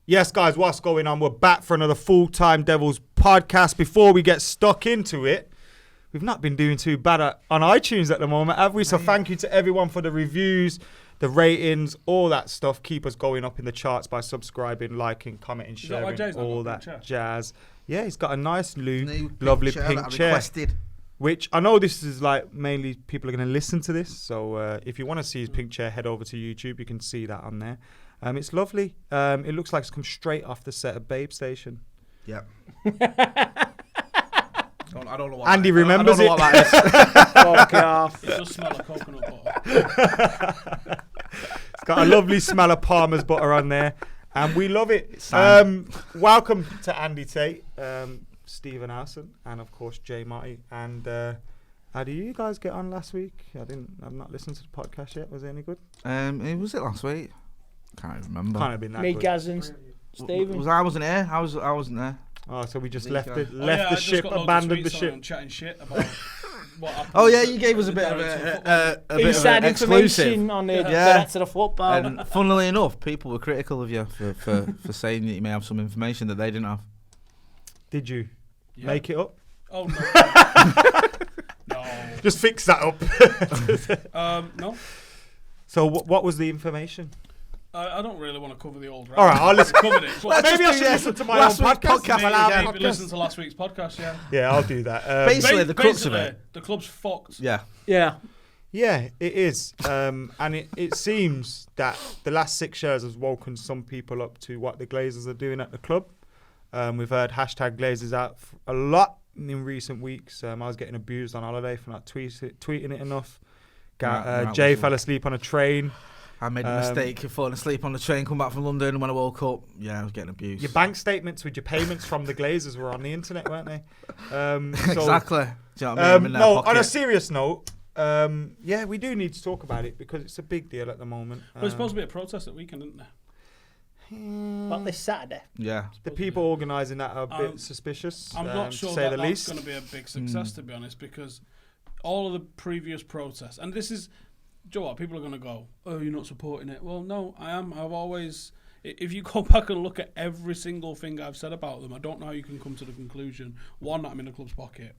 Yes, guys, what's going on? We're back for another Full-Time Devils podcast. Before we get stuck into it, we've not been doing too bad on iTunes at the moment, have we? So thank you to everyone for the reviews, the ratings, all that stuff. Keep us going up in the charts by subscribing, liking, commenting, sharing, all that jazz. Yeah, he's got a nice, lovely pink chair. Requested. Which I know this is like mainly people are going to listen to this. So if you want to see his pink chair, head over to YouTube. You can see that on there. It's lovely. It looks like it's come straight off the set of Babe Station. Yeah. I don't know what Andy remembers it. I don't know what that is. Fuck off. It does smell of coconut butter. It's got a lovely smell of Palmer's butter on there. And we love it. Welcome to Andy Tate, Stephen Howson, and of course Jay Marty. And how do you guys get on last week? I've not listened to the podcast yet. Was it any good? Was it last week? Can't even remember. Can't have been that Me, good. Gaz and Stephen. I wasn't here. I wasn't there. Oh, so we just left the ship, abandoned the ship. Chatting shit about what happened. Oh yeah, you gave us a bit of a inside information on the director of football. And funnily enough, people were critical of you for saying that you may have some information that they didn't have. Did you make it up? Oh no. No. Just fix that up. No. So what was the information? I don't really want to cover the old. All right, I'll listen. Covered it. Maybe I should listen to my own podcast. Maybe listen to last week's podcast. Yeah, I'll do that. Basically, the crux of it. The club's fucked. Yeah, it is. And it seems that the last 6 years has woken some people up to what the Glazers are doing at the club. We've heard hashtag Glazers out a lot in recent weeks. I was getting abused on holiday for not tweeting it enough. Jay fell asleep on a train. I made a mistake of falling asleep on the train, come back from London, and when I woke up, I was getting abused. Your bank statements with your payments from the Glazers were on the internet, weren't they? Exactly. Do you know what I mean? No, on a serious note, we do need to talk about it because it's a big deal at the moment. Well, it's supposed to be a protest that weekend, isn't there? What, this Saturday? Yeah. The people organising that are a bit suspicious. I'm not sure that's going to be a big success, to be honest, because all of the previous protests, and this is... Do you know what? People are going to go, oh, you're not supporting it. Well, no, I am. I've always... If you go back and look at every single thing I've said about them, I don't know how you can come to the conclusion, one, that I'm in the club's pocket,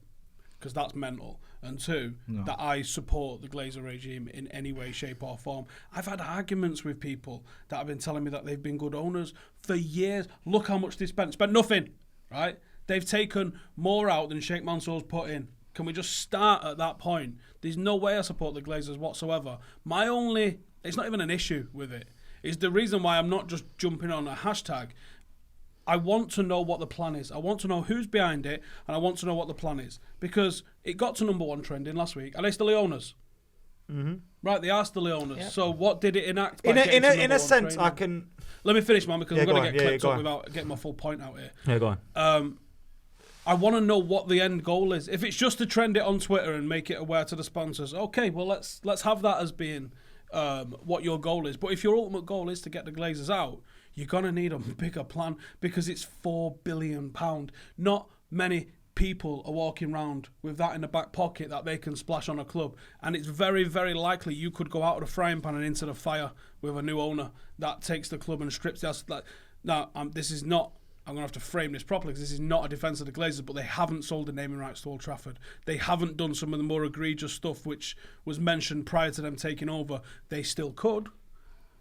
because that's mental, and two, that I support the Glazer regime in any way, shape or form. I've had arguments with people that have been telling me that they've been good owners for years. Look how much they spent. Spent nothing, right? They've taken more out than Sheikh Mansour's put in. Can we just start at that point? There's no way I support the Glazers whatsoever. It's not even an issue with it. It's the reason why I'm not just jumping on a hashtag. I want to know what the plan is. I want to know who's behind it, and I want to know what the plan is. Because it got to number 1 trending last week. Are they still the owners? Mm-hmm. Right, they are still the owners. Yep. So what did it enact? In a sense, training? I can... Let me finish, man, because I'm going to get clipped up without getting my full point out here. Yeah, go on. I want to know what the end goal is. If it's just to trend it on Twitter and make it aware to the sponsors, okay, well, let's have that as being what your goal is. But if your ultimate goal is to get the Glazers out, you're going to need a bigger plan because it's £4 billion. Not many people are walking around with that in the back pocket that they can splash on a club. And it's very, very likely you could go out of the frying pan and into the fire with a new owner that takes the club and strips the asset. Now, this is not... I'm going to have to frame this properly because this is not a defence of the Glazers, but they haven't sold the naming rights to Old Trafford. They haven't done some of the more egregious stuff which was mentioned prior to them taking over. They still could,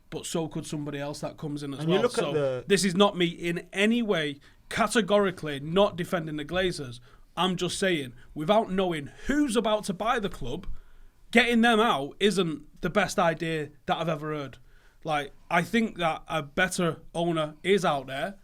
but so could somebody else that comes in as well. So this is not me in any way categorically not defending the Glazers. I'm just saying, without knowing who's about to buy the club, getting them out isn't the best idea that I've ever heard. Like, I think that a better owner is out there,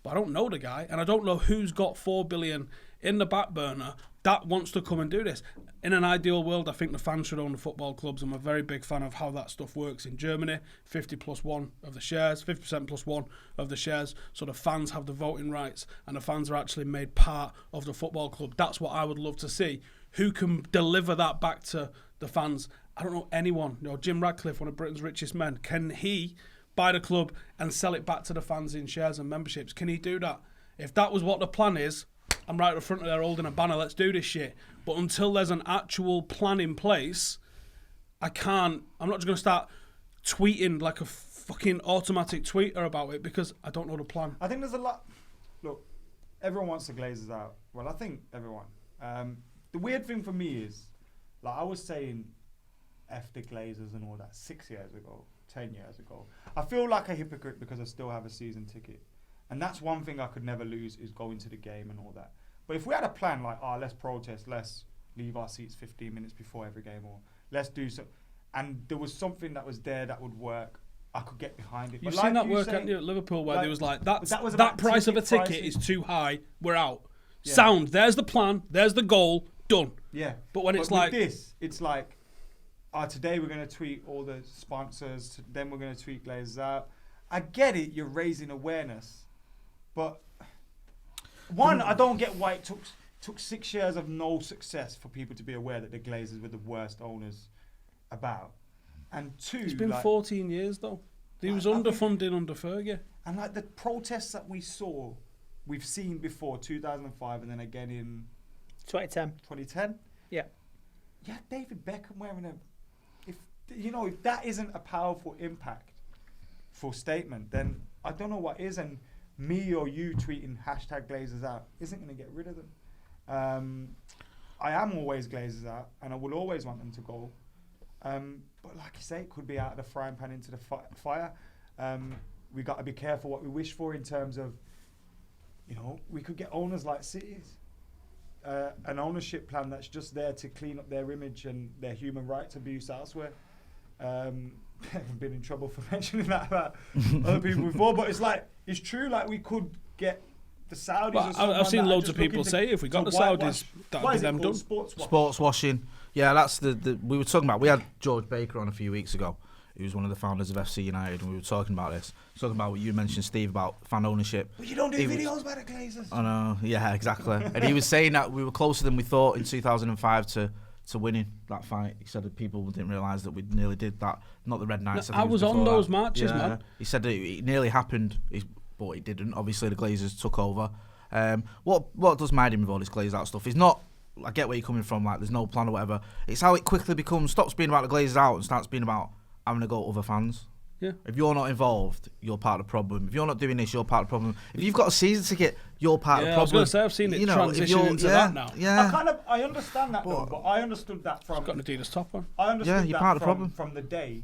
but I don't know the guy, and I don't know who's got $4 billion in the back burner that wants to come and do this. In an ideal world, I think the fans should own the football clubs. I'm a very big fan of how that stuff works in Germany. 50+1 of the shares, 50% plus 1 of the shares. So the fans have the voting rights, and the fans are actually made part of the football club. That's what I would love to see. Who can deliver that back to the fans? I don't know anyone. Jim Radcliffe, one of Britain's richest men, can he buy the club and sell it back to the fans in shares and memberships? Can he do that? If that was what the plan is, I'm right at the front of there holding a banner, let's do this shit. But until there's an actual plan in place, I'm not just going to start tweeting like a fucking automatic tweeter about it because I don't know the plan. I think there's a lot. Look, everyone wants the Glazers out. Well, I think everyone. The weird thing for me is, like I was saying, F the Glazers and all that 6 years ago, 10 years ago. I feel like a hypocrite because I still have a season ticket. And that's one thing I could never lose is going to the game and all that. But if we had a plan like, let's protest, let's leave our seats 15 minutes before every game, or let's do so, and there was something that was there that would work, I could get behind it. You've but seen like that you work, say, haven't you, at Liverpool, where there was like, that about price of a ticket prices. is too high, we're out. Yeah. Sound, there's the plan, there's the goal, done. Yeah. But when it's with like... this, it's like, today we're going to tweet all the sponsors, then we're going to tweet Glazers out. I get it, you're raising awareness. But, one, I don't get why it took 6 years of no success for people to be aware that the Glazers were the worst owners about. And two, It's been like, 14 years, though. He was underfunding under Fergie. And like the protests that we've seen before 2005 and then again in 2010. Yeah. Yeah, David Beckham wearing if that isn't a powerful impactful statement, then I don't know what is. And me or you tweeting #Glazers out isn't going to get rid of them. I am always Glazers out, and I will always want them to go. But like you say, it could be out of the frying pan into the fire. We got to be careful what we wish for in terms of, we could get owners like cities, an ownership plan that's just there to clean up their image and their human rights abuse elsewhere. I've been in trouble for mentioning that about other people before, but it's true. Like we could get the Saudis. But I've seen loads of people say if we got the Saudis, that'd be them done. Sports washing. Yeah, that's the we were talking about. We had George Baker on a few weeks ago. He was one of the founders of FC United, and we were talking about this. Talking about what you mentioned, Steve, about fan ownership. But you don't do videos about the Glazers. I know. Yeah, exactly. And he was saying that we were closer than we thought in 2005 to winning that fight. He said that people didn't realise that we nearly did that. Not the Red Knights. I was on those matches, man. He said that it nearly happened, but it didn't. Obviously, the Glazers took over. What does mind him with all this Glazers out stuff? He's not. I get where you're coming from. Like, there's no plan or whatever. It's how it quickly stops being about the Glazers out and starts being about having to go to other fans. Yeah. If you're not involved, you're part of the problem. If you're not doing this, you're part of the problem. If you've got a season ticket, you're part of the problem. I was going to say, I've seen it transition into that now. Yeah. I understand that though, but I understood that from... It's got an Adidas top on. I understood you're that part of the problem. From the day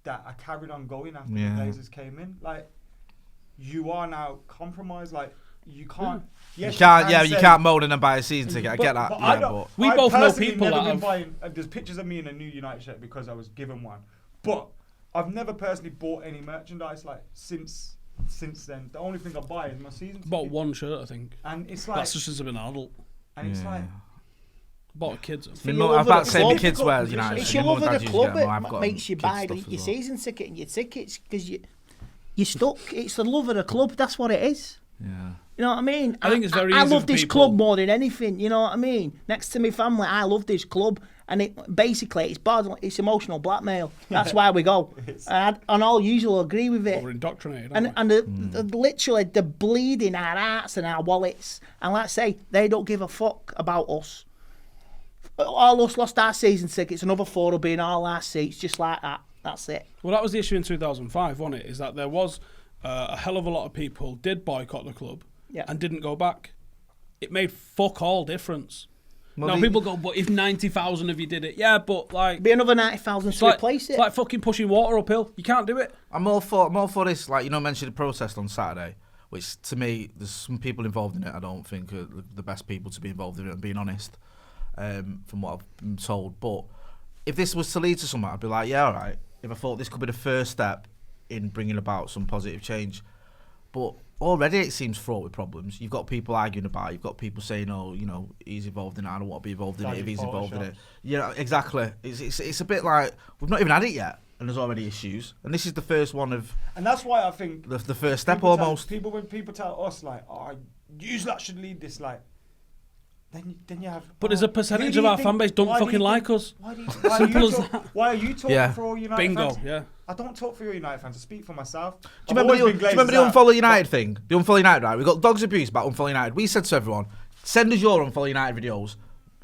that I carried on going after the Glazers came in. Like, you are now compromised. Like, you can't... Yes, you can't moan and buy a season ticket. I get that. But we both know people that have... buying, there's pictures of me in a new United shirt because I was given one. But I've never personally bought any merchandise like since then. The only thing I buy is my season ticket. Bought one shirt, I think. And it's like... That's just since I've been an adult. And it's like... Bought a kids. I was about to say my kids wear United. It's your love of the club that makes you buy your season ticket and your tickets because you're stuck. It's the love of the club. That's what it is. Yeah. You know what I mean? I think it's very easy I love for this people. club more than anything. You know what I mean? Next to my family, I love this club, and it's emotional blackmail. That's why we go, and all usually agree with it. We're indoctrinated. And literally, they're bleeding our hearts and our wallets. And let's say they don't give a fuck about us. All us lost our season tickets. Another 4 will be in all our seats, just like that. That's it. Well, that was the issue in 2005, wasn't it? Is that there was a hell of a lot of people did boycott the club. Yeah. And didn't go back. It made fuck all difference. Well, now people go, but if 90,000 of you did it, yeah, but like be another 90,000 to replace it. It's like fucking pushing water uphill. You can't do it. I'm all for this. Like, mentioned the protest on Saturday, which to me, there's some people involved in it. I don't think are the best people to be involved in it. I'm being honest, from what I've been told. But if this was to lead to something, I'd be like, yeah, all right. If I thought this could be the first step in bringing about some positive change, but already it seems fraught with problems. You've got people arguing about it. You've got people saying, oh, he's involved in it. I don't want to be involved in it if he's involved in it. Yeah, exactly. It's a bit like we've not even had it yet, and there's already issues. And this is the first one of... And that's why I think... The first step almost. When people tell us, like, you lot should lead this, like... Then you have... But there's a percentage of our fan base don't fucking like us. Simple as that. Why are you talking for all United Bingo, fans? yeah. I don't talk for your United fans. I speak for myself. Do you remember the Unfollow United thing? The Unfollow United, right? We got dogs abuse about Unfollow United. We said to everyone, send us your Unfollow United videos.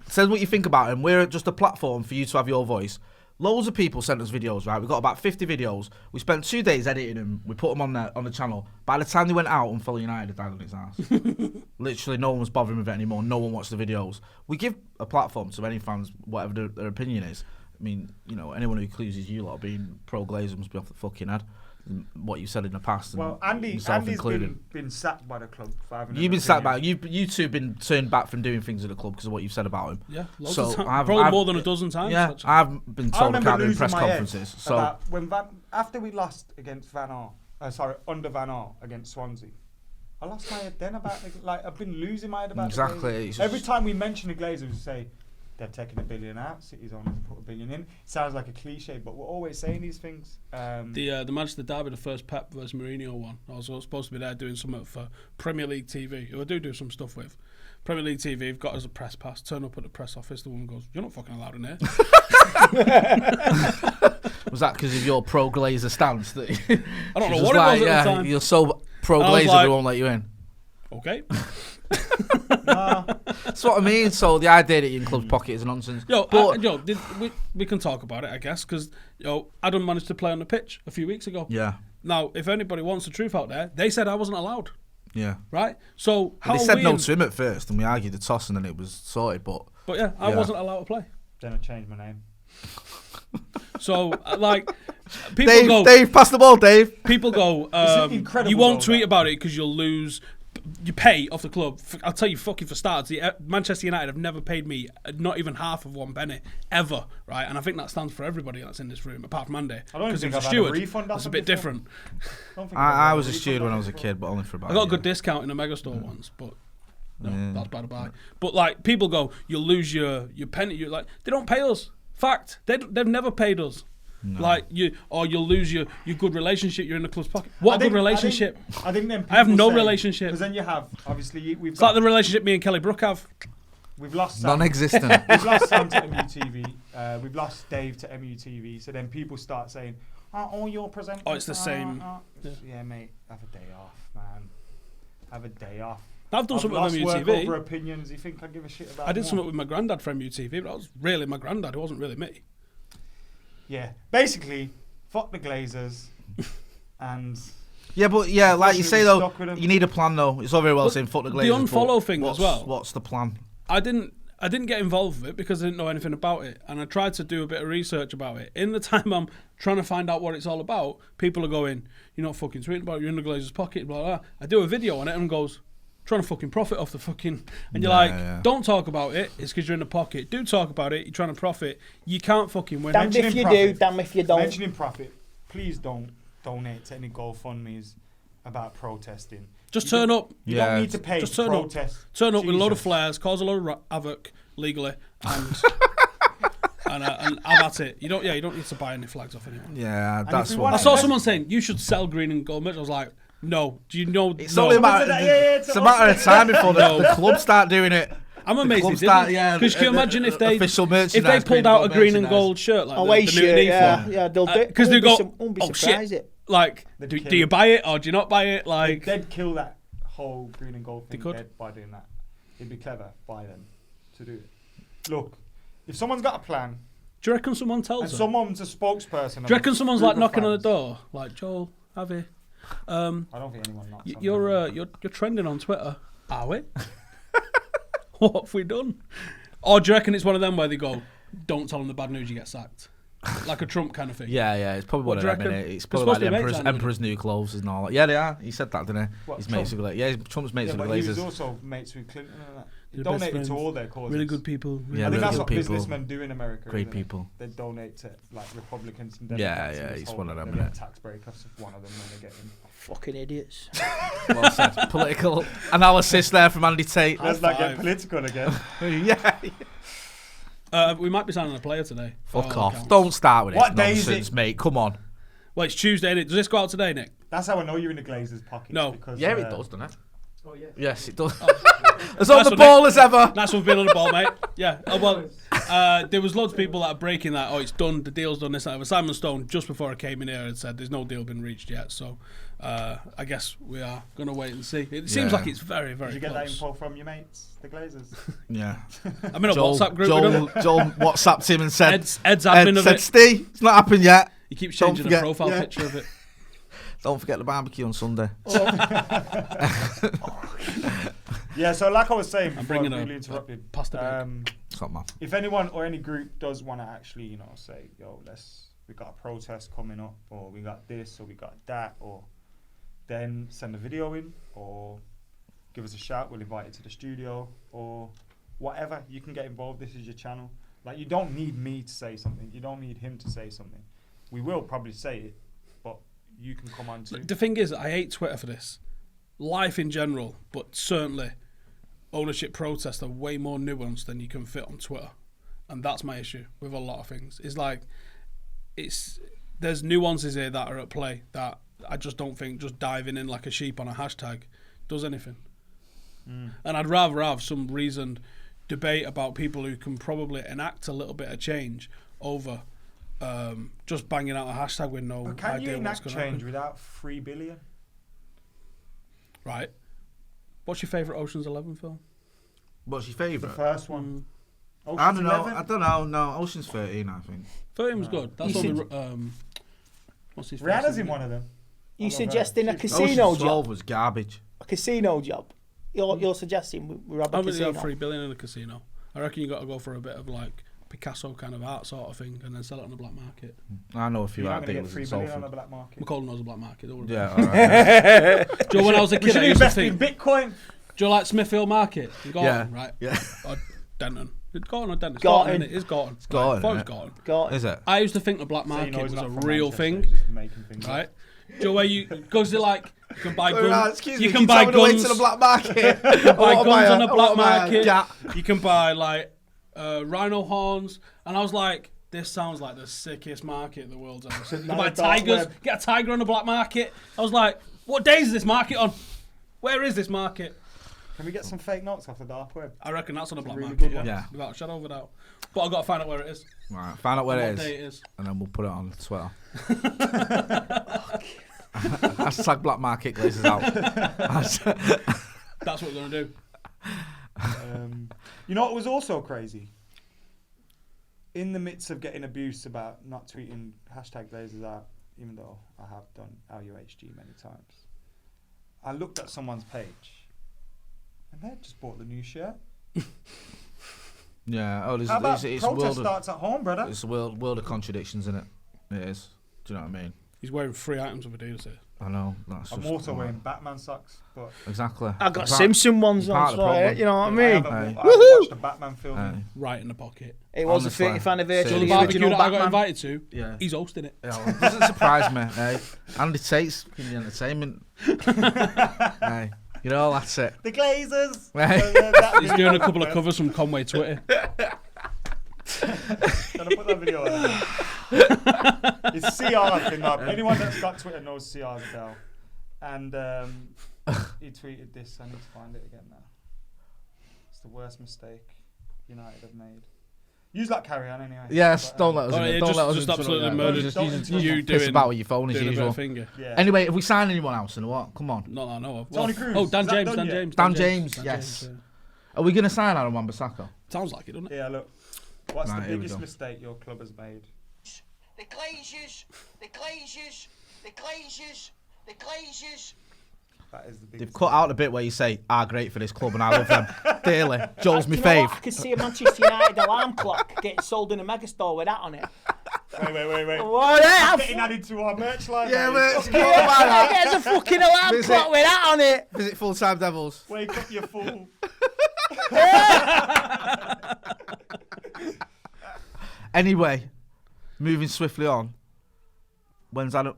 Send what you think about them. We're just a platform for you to have your voice. Loads of people sent us videos, right? We got about 50 videos. We spent 2 days editing them. We put them on the channel. By the time they went out, Unfollow United had died on its ass. Literally, no one was bothering with it anymore. No one watched the videos. We give a platform to any fans, whatever their opinion is. I mean, you know, anyone who accuses you lot of being pro-Glazer must be off the fucking head. What you said in the past. Well, Andy's been sacked by the club for having. You've been sacked by you two have been turned back from doing things at the club because of what you've said about him. Yeah, loads of times. Probably more than a dozen times. Yeah, actually. I've been told I can't do press conferences. So when after we lost against under Van Aert against Swansea, I lost my head then about I've been losing my head about exactly. Every time we mention the Glazers, we say they're taking $1 billion out. City's only put $1 billion in. Sounds like a cliche, but we're always saying these things. The Manchester derby, the first Pep versus Mourinho one. I was supposed to be there doing something for Premier League TV, who I do some stuff with. Premier League TV have got us a press pass. Turn up at the press office. The woman goes, "You're not fucking allowed in here." Was that because of your pro-Glazer stance? That I don't know what it was at the time. You're so pro-Glazer, they won't let you in. Okay. That's what I mean. So the idea that you're in club's pocket is nonsense. We can talk about it, I guess, because Adam managed to play on the pitch a few weeks ago. Yeah. Now, if anybody wants the truth out there, they said I wasn't allowed. Yeah. Right. So they said no to him at first, and we argued the toss, and then it was sorted. But yeah, I wasn't allowed to play. Then I changed my name. So people Dave, pass the ball, Dave. People go, you won't tweet about it because you'll lose. You pay off the club. I'll tell you, fucking for starters, Manchester United have never paid me not even half of one penny ever, right? And I think that stands for everybody that's in this room, apart from Andy. I don't because think he was I've a had a steward. refund. That's a bit different. I was a steward when I was a kid, but only for about. I got a good discount in a megastore once, but that's by the by. But people go, you'll lose your penny. You're like, they don't pay us. Fact, they've never paid us. No. You'll lose your good relationship. You're in the club's pocket. What good relationship? I think then I have no relationship. Because then you have obviously it's like the relationship me and Kelly Brook have. We've lost Sam. Non-existent. We've lost Sam to MUTV. We've lost Dave to MUTV. So then people start saying, "Oh, you're presenting." Oh, it's the same. Yeah, mate. Have a day off, man. Have a day off. I've done something with MUTV. Work over opinions. You think I give a shit about? I did something with my granddad for MUTV, but that was really my granddad. It wasn't really me. Yeah, basically, fuck the Glazers, and like you say though, you need a plan though. It's all very well saying fuck the Glazers. The unfollow thing as well. What's the plan? I didn't get involved with it because I didn't know anything about it, and I tried to do a bit of research about it. In the time I'm trying to find out what it's all about, people are going, "You're not fucking tweeting about it. You're in the Glazers' pocket." Blah blah. I do a video on it and goes, trying to fucking profit off the fucking, and you're don't talk about it. It's because you're in the pocket. Do talk about it. You're trying to profit. You can't fucking win. Damn if you do, damn if you don't. Mentioning profit, please don't donate to any GoFundMe's about protesting. Just turn up. You don't need to pay. Just turn protest. Up. Turn up with a load of flares, cause a load of havoc legally, and and that's it. You don't need to buy any flags off anyone. Yeah, that's what I saw someone saying you should sell green and gold merch. I was like, no. Do you know? It's only it's a matter of time before the club start doing it. I'm amazed they didn't. Because can you imagine if they pulled out a green and gold shirt like the new they'll do. Because they go, oh shit. Like, do you buy it or do you not buy it? Like, they'd kill that whole green and gold thing dead by doing that. It'd be clever by them to do it. Look, if someone's got a plan, do you reckon someone tells them? Someone's a spokesperson. Do you reckon someone's like knocking on the door, like Joel, have you? I don't think anyone knocks. You're trending on Twitter, are we? What have we done? Or do you reckon it's one of them where they go, don't tell them the bad news, you get sacked? Like a Trump kind of thing. Yeah, it's probably one of them, innit? It's probably like the Emperor's New Clothes and all that. Yeah, they are. He said that, didn't he? What, His mates with Trump's mates with the Glazers. He was also mates with Clinton and that. He donated to all their causes. Really good people. Yeah, I think that's what people. businessmen do in America. Great people. They donate to like Republicans and Democrats. Yeah, he's one of them, innit? Get tax break-offs of one of them when they get in. Fucking idiots. Well said. Political analysis there from Andy Tate. Let's not get political again. Yeah. We might be signing a player today. Fuck off. Counts. Don't start with what this nonsense, mate. Come on. Well, it's Tuesday, innit? Does this go out today, Nick? That's how I know you're in the Glazers' pocket. No. Because, it does, doesn't it? Oh, yeah. Yes, it does. As on the ball as ever. That's what we've been on the ball, mate. Yeah. There was loads of people that are breaking that. Oh, it's done. The deal's done. This and that. Simon Stone, just before I came in here, had said there's no deal been reached yet. So I guess we are going to wait and see. It seems like it's very, very Did you get close. that info from your mates, the Glazers? Yeah. I'm in a WhatsApp group with him. Joel WhatsApped him and said, Ed's admin of said, it. Steve, it's not happened yet. He keeps changing the profile picture of it. Don't forget the barbecue on Sunday. Yeah, so like I was saying I'm before I bringing really interrupted, pasta Top man. if anyone or any group does want to actually, you know, say, yo, we got a protest coming up, or we got this, or we got that, or then send a video in, or give us a shout, we'll invite you to the studio, or whatever. You can get involved. This is your channel. Like, you don't need me to say something. You don't need him to say something. We will probably say it, but you can come on too. The thing is, I hate Twitter for this. Life in general, but certainly ownership protests are way more nuanced than you can fit on Twitter. And that's my issue with a lot of things. It's like, there's nuances here that are at play that I just don't think just diving in like a sheep on a hashtag does anything. And I'd rather have some reasoned debate about people who can probably enact a little bit of change over just banging out a hashtag with no But can idea you what's enact going change on. without 3 billion? Right. What's your favourite Ocean's 11 film? What's your The favourite? first one. I don't know. 11? I don't know. No, Ocean's 13, I think. 13 was good. That's You all the... what's his face, Rihanna's isn't in it? one of them. You I love her. suggesting a She's- casino Ocean's 12 job? was garbage. A casino job? You're suggesting we rob a I don't think they casino? got 3 billion in a casino. I reckon you got to go for a bit of like Picasso kind of art sort of thing and then sell it on the black market. I know a few You're not art going to get dealers 3 in billion on the Salford. black market. McCola knows a black market. Don't worry Yeah, about it. alright. Joe, when I was a We kid, should I used to invest in think, Bitcoin. Joe, like Smithfield Market in Gorton, Yeah. right? Yeah. Or Denton. Gorton or Denton? It's Gorton. Gorton, innit? It's Gorton. Gorton, I thought it was innit? Gorton. Got Is it? I used to think the black So you market know he's was not a from real Manchester, thing, he's just making things up. right? Joe, where you goes to like you can buy guns. Excuse You me, can buy tell me the way guns. to the black market. Buy guns on the black market. Yeah. You can buy like rhino horns, and I was like, this sounds like the sickest market the world's ever seen. You can buy the dark tigers, web. get a tiger on the black market. I was like, what days is this market on? Where is this market? Can we get some fake notes off the dark web? I reckon that's on the black really market. good one. Yeah. Without a shadow of a doubt. But I've got to find out where it is. Right, find out where and it what is, day it is. and then we'll put it on Twitter. Hashtag black market glazes out. That's what we're going to do. You know what was also crazy? In the midst of getting abuse about not tweeting hashtag Glazers out, even though I have done LUHG many times, I looked at someone's page and they just bought the new shirt. Yeah. Oh, How about it's a protest world of, starts at home, brother? it's a world of contradictions, isn't it? It is. Do you know what I mean? He's wearing 3 items of Adidas here. I know. That's I'm just also wearing Batman socks, but exactly. I got Part- Simpson ones part on, of the so problem. you know what I I mean? haven't, Aye. I haven't Woohoo! watched the Batman film. Aye. Right in the pocket. It was the Honestly, 30th anniversary seriously. of the Barbecue original that I got Batman. invited to, Yeah. he's hosting it. Yeah, well, it doesn't surprise me. Eh? Andy Tate's in the entertainment. Hey, you know, that's it. The Glazers! Right. He's doing a couple of covers from Conway Twitter. Gonna put that video on. It's CR thing up. Anyone that's got Twitter knows CR's Bell. And he tweeted this. I need to find it again now. It's the worst mistake United have made. Use that carry on anyway. Yes, But, don't let us Oh, in. yeah, Don't let us just into absolutely it. murdered Just, Don't you just interrupt. piss doing- about with your phone as Doing a bit usual. of finger. Yeah. Anyway, if we sign anyone else or what? Come on. Not that I know of. Tony Cruz. Oh, Dan Is that James. done Dan yet? James. Dan James, yes. Are we going to sign Adam Wan-Bissaka? Sounds like it, doesn't it? Yeah, look. What's Right, the here we biggest go. mistake your club has made? The Glazers, the Glazers, the Glazers, the Glazers. That is the biggest. They've cut out the bit where you say, great for this club and I love them dearly. Joel's my You know what? I fave. could see a Manchester United alarm clock getting sold in a megastore with that on it. Wait. What? Yeah, Getting added to our merch line. Yeah, mate. mate. there's a fucking alarm Visit- clock with that on it. Visit Full-Time Devils. Wake up, you fool. Anyway, moving swiftly on. When's Adam?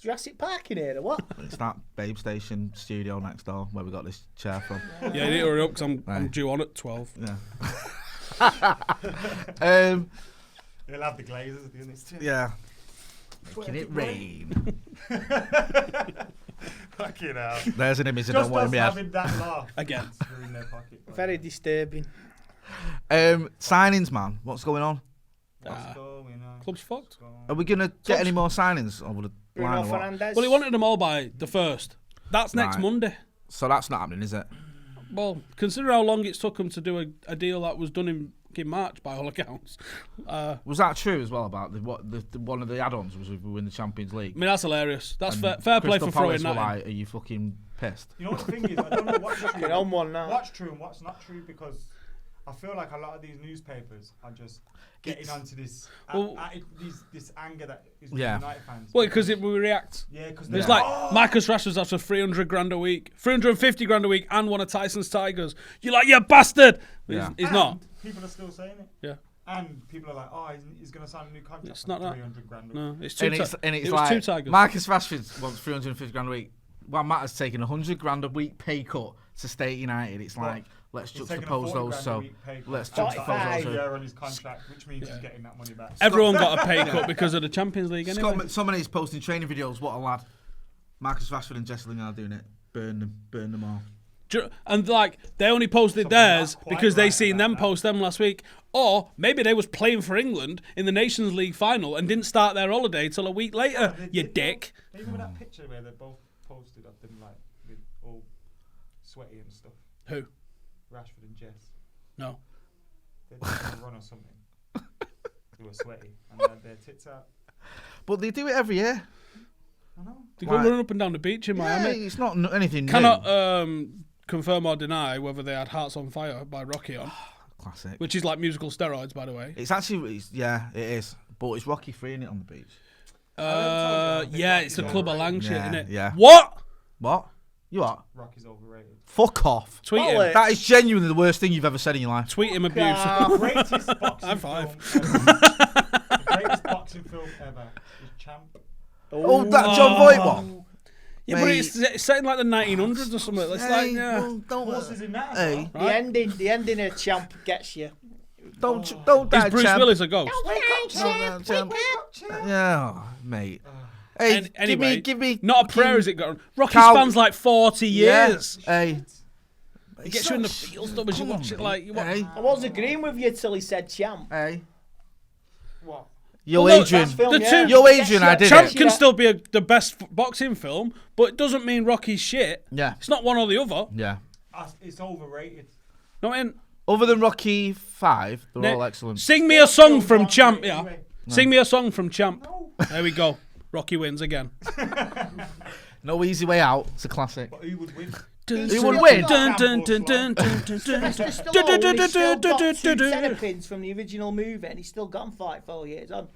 Jurassic Park in here or what? It's that Babe Station studio next door where we got this chair from. Yeah, you need to hurry up because I'm Right. due on at 12. Yeah. He'll have the Glazers at the end of this too. Yeah. Making it rain. Fucking hell. There's an image I Just don't want us in my head. having that laugh. Again. Screw in their pocket. Very disturbing. Signings, man. What's going on? What's going on? Club's fucked. Are we gonna get any more signings over the Bruno line? Or what? Fernandes. Well, he wanted them all by the 1st. That's next Right. Monday. So that's not happening, is it? Well, consider how long it's took him to do a deal that was done in March by all accounts. Was that true as well about the one of the add-ons was if we win the Champions League? I mean, that's hilarious. That's And fair play Crystal for throwing Palace were that in. like, are you fucking pissed? You know what the thing is? I don't know what's Get true. on one now. What's true and what's not true, because I feel like a lot of these newspapers are just getting onto this this anger that is with Yeah. United fans. Well, because we react. Yeah, because It's like Marcus Rashford's after 300 grand a week, 350 grand a week, and one of Tyson's Tigers. You're like, you bastard. But Yeah. he's not. People are still saying it. Yeah. And people are like, oh, he's going to sign a new contract. It's for not that. 300 grand. No, it's two. And it's it was like two Tigers. Marcus Rashford wants 350 grand a week. Well, Matt has taken 100 grand a week pay cut to stay at United. It's like, let's He's taking a juxtapose 40 those. grand a So week pay cut. let's That's juxtapose like those. a year on his contract, which means he's getting that money back. Everyone got a pay cut because of the Champions League anyway. Somebody's posting training videos. What a lad! Marcus Rashford and Jesse Lingard doing it. Burn them all. And like they only posted Something theirs not quite because they right seen about them that. post them last week, or maybe they was playing for England in the Nations League final and didn't start their holiday till a week later. You dick. You remember that picture where they both posted of them like with all sweaty and stuff? Who? Rashford and Jess. No. They're just on a run or something. They were sweaty and they had their tits out. But they do it every year. I know. They go Right. running up and down the beach in Yeah, Miami. it's not anything Cannot new. confirm or deny whether they had Hearts on Fire by Rocky on, Classic. which is like musical steroids, by the way. It's actually, yeah, it is. But it's Rocky freeing it on the beach. Yeah, it's the Club of Lang shit, Yeah, isn't it? yeah. What? What? You what? Rocky's overrated. Fuck off. Tweet him. Bollocks. That is genuinely the worst thing you've ever said in your life. Tweet him abuse. Greatest boxing High five. film ever. The greatest boxing film ever is Champ. Oh, that John Voight one. Yeah, but Mate. it's set in like the 1900s or something. It's like, yeah. well, don't Horses in that as Hey. well. The ending of Champ gets you. don't Is die, Bruce champ. Willis a ghost? Champ. Yeah, mate. Hey, Anyway, give me. not a prayer, is it? Got Rocky Cow- spans like 40 years. Yeah. Hey. It gets you in the feels, though, as you watch it. Like, you watch. Hey. I was agreeing with you till he said Champ. Hey. What? Yo, Well, no, Adrian. That's film, The yeah. two- Yo, Adrian, I did Champ it. can still be the best boxing film, but it doesn't mean Rocky's shit. Yeah. It's not one or the other. Yeah. It's overrated. No, I mean, Other than Rocky 5, they're all excellent. Sing me a song from Films Champ, aren't yeah. great anyway. Sing me a song from Champ. No. There we go. Rocky wins again. No Easy Way Out. It's a classic. But who would win? Who would win? Sylvester Stallone, he's still got two centerpins from the original movie, and he's still got them 4 years on.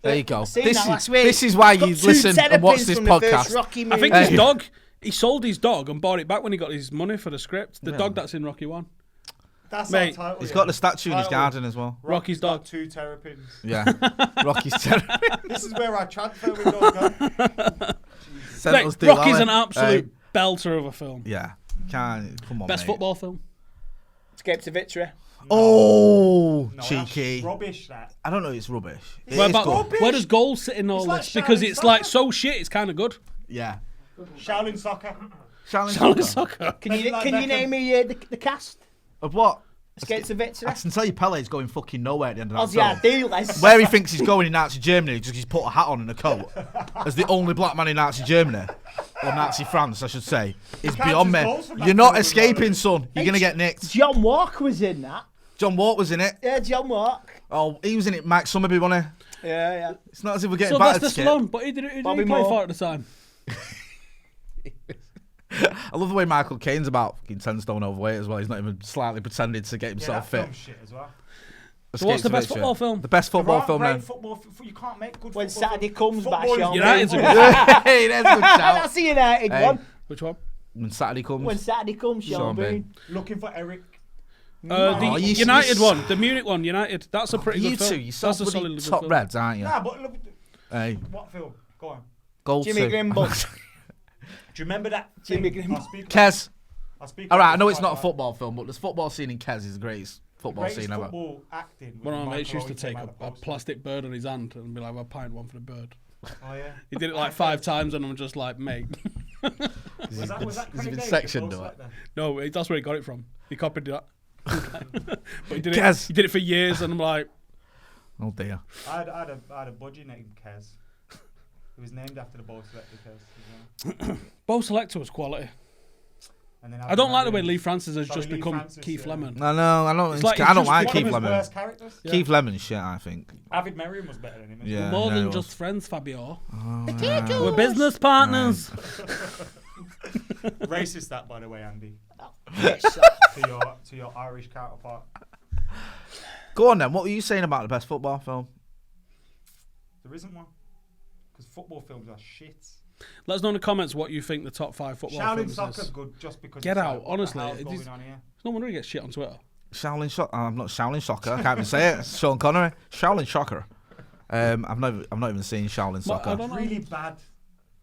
There you go. Seen that last week. This is why He's got you two listen and watch centerpins this from the first podcast. Rocky I movie. think his dog, he sold his dog and bought it back when he got his money for the script. The Yeah. dog that's in Rocky 1. That's Mate, our title. He's yeah. got the statue in his Title. garden as well. Rocky's got dog. 2 terrapins. Yeah. Rocky's terrible. This is where our transfer window go. Like, Rocky's an absolute belter of a film. Yeah. Come on, Best mate. football film. Escape to Victory. Oh, No, cheeky. That's rubbish, that. I don't know. It's rubbish. It Where, is about, good. where does goal sit in all It's like this? Because Shaolin it's like Soccer. so shit, it's kind of good. Yeah. Shaolin Soccer. Shaolin Soccer. Can you Like can you Beckham. name me the cast? Of what? Escape to Victory. I can tell you Pele's going fucking nowhere at the end of that Aussie film. Idealist. Where he thinks he's going in Nazi Germany, just he's put a hat on and a coat, as the only black man in Nazi Germany, or Nazi France, I should say, is can't beyond just me. go from that You're not film escaping, without son. You're gonna get nicked. John Walker was in that. John Watt was in it. Yeah, John Walker. Oh, he was in it. Mike Summerby, wasn't he? Yeah. It's not as if we're getting battered. Sylvester Skip. Stallone, but who did he Bobby play Moore. for at the time? I love the way Michael Caine's about fucking 10 stone overweight as well. He's not even slightly pretending to get Yeah, himself that fit. film's shit as well. So what's Escapes the to best Victory. football film? The best football There film aren't then. great football. You can't make good. When football Saturday films. comes back, Football is Sean. United's a great. good Hey, that's a good shout. That's the United Hey. one. Which one? When Saturday comes. When Saturday comes, Sean Sean Bean. Bean. Looking for Eric. The Oh, you- United you- one, the Munich one, United. That's a pretty you good film. two, you so That's a bloody solid good top film. reds, aren't you? Nah, but look, Hey, what film? Go on. gold Jimmy two. Grimble. Do you remember that? Jimmy thing? Grimble. I'll speak- Kez. I'll speak All right, I about know this it's not a quite football film, but the football scene in Kez is the greatest football Greatest scene ever. football acting. One of was my mates Michael used to Owen take came out a the post. plastic bird on his hand and be like, "Well, pint one for the bird." Oh yeah. He did it like 5 times, and I'm just like, mate. Was that Has he Craig been David sectioned post or like that? No, that's where he got it from. He copied that. But he did Kez. it. He did it for years, and I'm like, Oh dear. I had a budgie named Kez. It was named after the bow selector Kez as well. Bo Selector was quality. And then I don't like the way Lee Lee Francis has just Lee become Francis, Keith yeah. Lemon. I know. I don't. It's like I don't he's like just Keith one of his Lemon. worst characters. Yeah. Keith Lemon's shit. I think. Avid Merriam was better than him. Yeah. More no, than he just was. friends, Fabio. Potatoes. We're business partners. Racist that, by the way, Andy. Yes, to your Irish counterpart. Go on then. What were you saying about the best football film? There isn't one. Because football films are shit. Let us know in the comments what you think the top 5 football Shaolin films Soccer's is. good just because. Get it's out, like, what the honestly, hell's it going is- on here? No wonder he gets shit on Twitter. Shaolin Soccer. I'm not Shaolin Soccer. I can't even say it. Sean Connery. Shaolin Soccer. I've not even seen Shaolin Soccer. I don't It's know. really bad.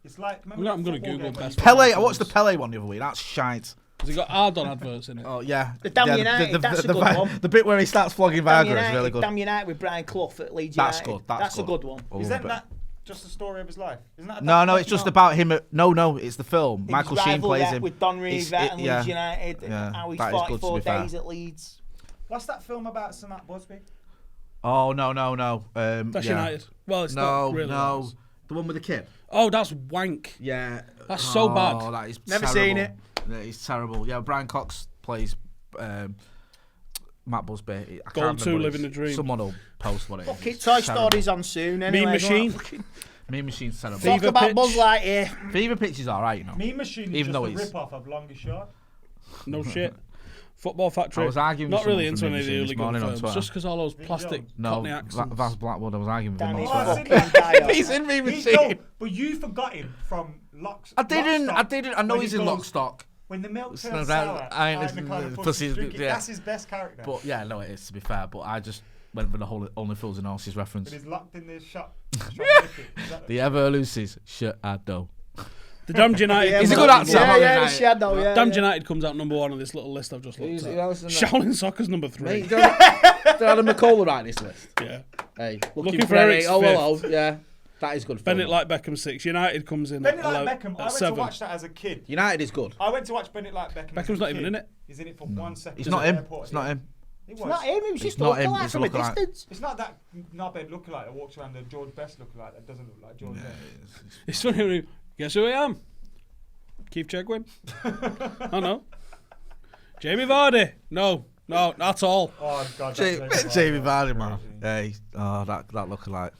It's like. I'm gonna that Google football game best where you- Pele. I watched the Pele one the other week. That's shite. Has he got Ardon adverts in it? Oh yeah. The Damn United, that's a good one. The bit where he starts flogging Damn Viagra is really good. Damn United with Brian Clough at Leeds That's United. good. That's a good one. Oh, Isn't but- that just the story of his life? Isn't that? No, it's just about him. No, it's the film. His Michael Sheen rival, plays yeah, him. with Don It's- Reva and yeah. Leeds United. Yeah, How he's that is good, to 44 be fair. days at Leeds. What's that film about Sir Matt Busby? Oh no. That's yeah. United. Well, it's No, not really. no. The one with the kid. Oh, that's wank. Yeah. That's so bad. Oh, that is Never terrible. seen it. That is terrible. Yeah, Brian Cox plays Matt Busby. I can't Goal remember 2, what it Living is. the Dream. Someone will post what it is. Fuck it, It's Toy terrible. Story's on soon anyway. Mean Machine. Mean Machine's terrible. Talk Fever about Pitch. Buzz Lightyear. Fever Pitch is alright, you know. Mean Machine is Even just though a it's- rip-off of Longest Shot. No shit. Football Factory. I was arguing with Not really someone into from any of Mean the Machine this hooligan morning on films. Twitter. Just because all those plastic No, Cockney accents. Vaz Blackwood. I was arguing with him. Danny on Oh, Twitter. I've seen that. He's in Mean No, Machine. but you forgot him from Lock. I didn't. Lockstock, I know when he's he in goes, Lockstock. When the milk It's turns not sour, that- I it's- the kind of pussy's- drink it. yeah. That's his best character. But yeah, no, it is to be fair. But I just went for the whole Only Fools and Horses reference. But he's locked in this shop. The Ever Lucy's shit I do. The Damned United. He's a comes good out actor. number- Yeah, the United. Shadow, yeah. Damned yeah. United comes out number 1 on this little list I've just looked Who at. else in that? Shaolin Soccer's number 3. Mate, did Adam Mckola write this list? Yeah. Hey, Looking for Eric's Oh, hello. fifth. Yeah, that is good. Bennett film. like Beckham 6. United comes in Bennett at, like Beckham. I went 7. to watch that as a kid. United is good. I went to watch Bennett like Beckham. Beckham's not even in it. He's in it for 1 second. It's at not the him. airport. It's not him. It It's was. not him, it was just a not him, lookalike it's a from a lookalike. distance. It's not that knobhead lookalike that walks around the George Best lookalike that doesn't look like George Best. It's funny when you, guess who I am? Keith Chegwin? Oh no. Jamie Vardy? No, not at all. Oh God, Jamie Vardy, man. Hey, oh, that lookalike.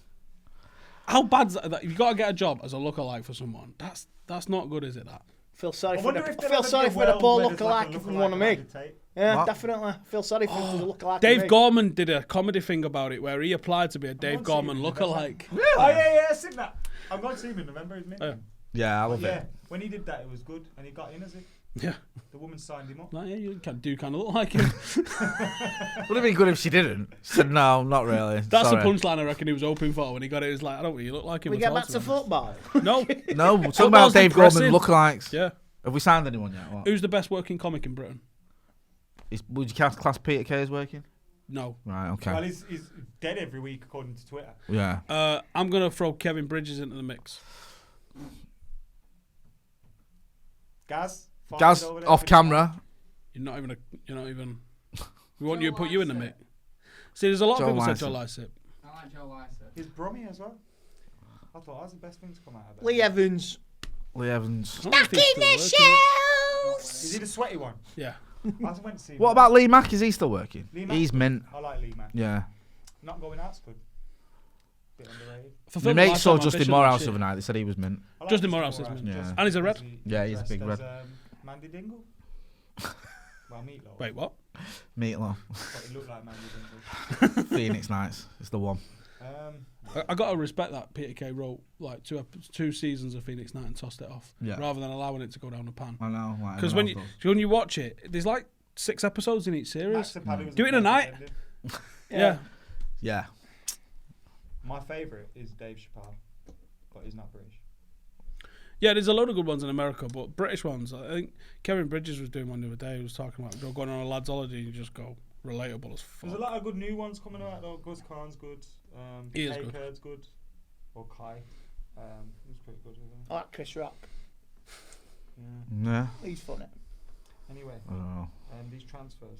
How bad's that? You've got to get a job as a lookalike for someone. That's not good, is it? That. Feel sorry I for wonder the if there'll feel ever sorry be a for the world poor where there's like lookalike a if you lookalike want to of me. Andy Tate. Yeah, What? definitely. Feel sorry for the lookalike. Dave of me. Gorman did a comedy thing about it where he applied to be a Dave to Gorman see him in lookalike. Oh yeah, I've seen that. I'm going to see him in November. He's Oh, Yeah, I love yeah, it. when he did that, it was good, and he got in as it. Yeah. The woman signed him up. Like, yeah, you do kind of look like him. Would have been good if she didn't. She said no, not really. That's Sorry. the punchline I reckon he was hoping for when he got it. He was like, I don't really look like him. We at get all, back to be honest. football. No. No, we're talking Football's about Dave Gorman depressing. lookalikes. Yeah. Have we signed anyone yet? What? Who's the best working comic in Britain? Would you class Peter Kay as working? No. Right, okay. Well, he's dead every week according to Twitter. Yeah. I'm gonna throw Kevin Bridges into the mix. Gaz Gaz, over there off for- camera. You're not even. We want you to put you in the mix. See, there's a lot of Joe people said Lycett. Joe Lycett. I like Joe Lycett. He's Brummy as well. I thought that was the best thing to come out of it. Lee Evans. Lee Evans. I don't know if he's still working. Is he the sweaty one? Yeah. I went to see him. What about Lee Mack? Is he still working? Lee Mack? He's mint. I like Lee Mack. Yeah. Not going out's good. Bit underrated. My Fulfilled mate lifetime saw Justin ambition Morehouse last the year. other night. They said he was mint. I like Justin Justin Morehouse is Morehouse, mint. Yeah. just And he's a red. because Yeah, he's a dressed big as, red. Mandy Dingle. Well, Meatloaf. Wait, what? Meatloaf. But he looked like Mandy Dingle. Phoenix Nights. It's the one. I got to respect that Peter Kay wrote like two seasons of Phoenix Night and tossed it off, Yeah. rather than allowing it to go down the pan. I know. Because when you watch it, there's like 6 episodes in each series. Max Apollo was Do the it in a perfect night. ending. Yeah. Yeah. My favourite is Dave Chappelle, but he's not British. Yeah, there's a load of good ones in America, but British ones, I think Kevin Bridges was doing one the other day. He was talking about going on a lad's holiday and you just go relatable as fuck. There's a lot of good new ones coming out though. Gus Khan's good. He is Kay good. Kurt's good. Or Kai. He was pretty good with him. I like Chris Rock. Yeah. Yeah. He's funny. Anyway, I don't know. these transfers.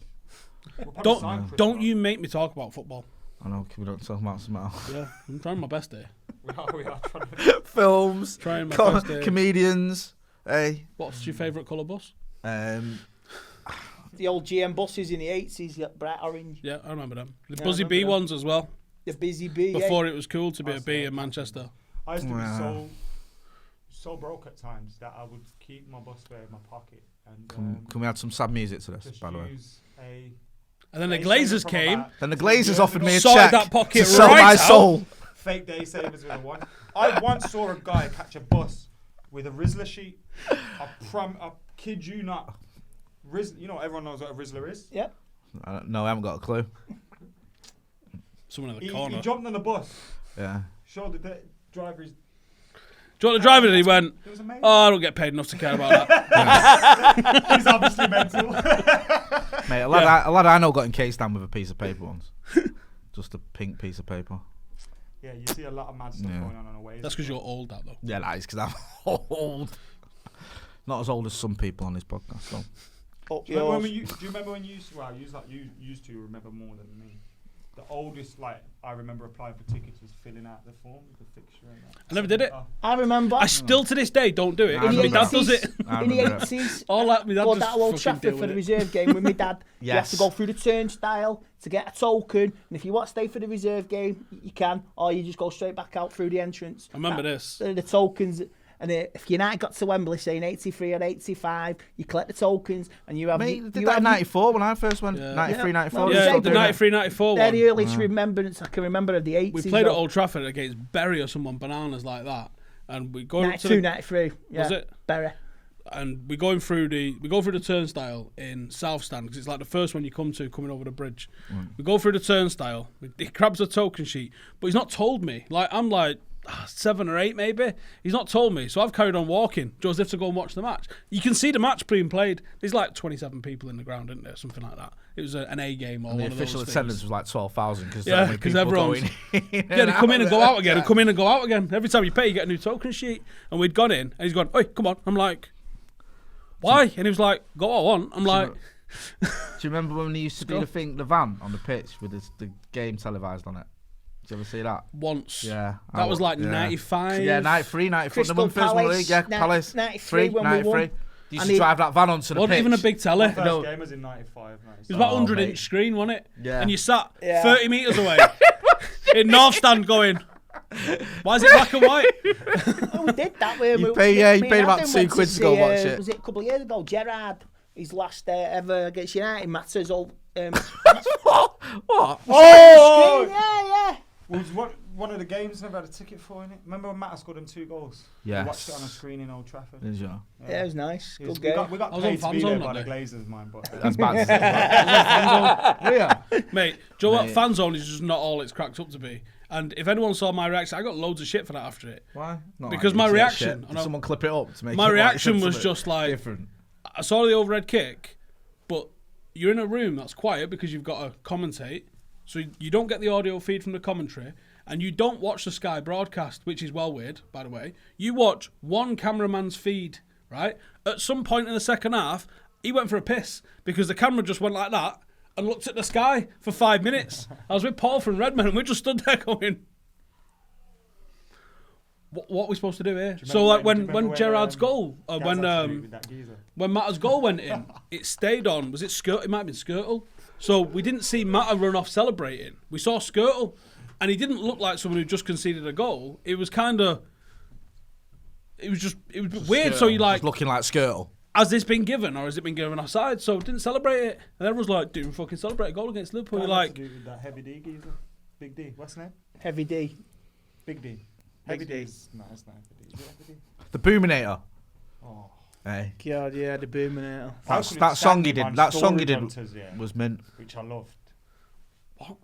We'll probably sign Chris Don't Rock. you make me talk about football. I know, can we not talk about something else? Yeah, I'm trying my best here. We are trying to... Films, Trying my best here. comedians. Hey. What's your favourite colour bus? The old GM buses in the 80s, bright orange. Yeah, I remember them. The Yeah, Buzzy I B remember them. ones as well. The Busy Bee. Before it was cool to be a That's B right. in Manchester. I used to be Wow. so broke at times that I would keep my bus fare in my pocket and Can we add some sad music to this, just by the way? use a... And then the day Glazers saver from came. about Then the Glazers 2 years offered ago. me a Sorted check that pocket to sell right my out. soul. Fake day savers with a one. I once saw a guy catch a bus with a Rizzler sheet. I kid you not. You know, everyone knows what a Rizzler is. Yep. No, I haven't got a clue. Someone in the He corner. jumped on the bus, Yeah. showed the driver his... Do you want the driver? And he went, It was amazing. "Oh, I don't get paid enough to care about that." He's obviously mental. Mate, a lad I know got encased down with a piece of paper once. Just a pink piece of paper. Yeah, you see a lot of mad stuff Yeah. going on the way. That's because you're old, that though. Yeah, that is because I'm old. Not as old as some people on this podcast, so. Up Do you remember yours. do you remember when you used to... Well, you used to remember more than me. The oldest, I remember applying for tickets was filling out the form with the fixture and that. I never did it. I remember. I still to this day don't do it. I My remember dad that. does it. I In the remember it. 80s. All that, my dad Go just that Old fucking Trafford deal for with the it. reserve game with my dad. You have to Yes. go through the turnstile to get a token, and if you want to stay for the reserve game, you can, or you just go straight back out through the entrance. I remember this. The tokens, and if United got to Wembley saying 83 or 85, you collect the tokens, and you have. Mate, you they did you that in have- 94 when I first went. Yeah. 93, Yeah. 94. No, they Yeah, still the doing it. 93, 94 They're one. the earliest remembrance I can remember of the 80s. We played at though. Old Trafford against Bury or someone bananas like that, and we go 92, 93. Yeah. Was it? Bury. And we go through the turnstile in South Stand because it's like the first one you come to coming over the bridge. We go through the turnstile. He grabs a token sheet, but he's not told me. Like I'm like 7 or 8 maybe. He's not told me, so I've carried on walking. Joseph to go and watch the match. You can see the match being played. There's like 27 people in the ground, isn't there? Something like that. It was an A game or And the one of official those attendance things. was like 12,000 because Yeah, because everyone's yeah, they come in and go out again, and come in and go out again. Every time you pay, you get a new token sheet. And we'd gone in, and he's gone, "Oi, come on!" I'm like, "Why?" And he was like, "Go what I want." I'm like, Do you remember when they used to do the van on the pitch with the game televised on it? Did you ever see that? once. Yeah. That was like yeah. 95. Yeah, 93, 94. Crystal The one first one, Palace, yeah, 90 Palace. 93 when we 93. won. They used And to he- drive that van onto the Wasn't pitch. even a big telly. First No. game was in 95, It was about Oh, 100-inch mate. screen, wasn't it? Yeah. And you sat Yeah. 30 metres away in North Stand going, "Why is it black and white?" Oh, we did that. Where You we, pay- me- yeah, you me paid and about Adam £2 went to go see, watch it. Was it a couple of years ago? Gerrard, his last ever against United, Matters old. What? Oh! Yeah. Was one of the games never had a ticket for in it? Remember when Matt scored them 2 goals? Yes. We watched it on a screen in Old Trafford. Is ya? Yeah, it was nice. It was- Good game. we got I was on paid to be Fan there Zone by that the day. Glazers, man. But That's bad. Yeah. Mate, do you know what? Mate. Fan Zone is just not all it's cracked up to be. And if anyone saw my reaction, I got loads of shit for that after it. Why? Not Because like my you say reaction- shit. I Did know- someone clip it up to make My it like reaction something was just like, different. I saw the overhead kick, but you're in a room that's quiet because you've got to commentate, so you don't get the audio feed from the commentary, and you don't watch the Sky broadcast, which is well weird, by the way. You watch one cameraman's feed, right? At some point in the second half, he went for a piss because the camera just went like that and looked at the sky for 5 minutes. I was with Paul from Redmond, and we just stood there going, what are we supposed to do here? So like when Gerrard's goal, when Matta's goal went in, it stayed on. Was it Skirtle? It might have been Skirtle. So we didn't see Matta run off celebrating. We saw Skirtle, and he didn't look like someone who just conceded a goal. It was kind of, it was weird. So you like, Just looking like Skirtle. has this been given or has it been given offside? So didn't celebrate it, and everyone's like, "Didn't fucking celebrate a goal against Liverpool." You're like, that heavy D geezer, Big D. What's his name? Heavy D. Big D. Heavy D. No, it's not Heavy D. Is it Heavy D? The Boominator. Oh. Hey. God, yeah, the Boominator. I That couldn't song stand he him did. on That song he Storage did Hunters, yeah, was mint. which I loved. What?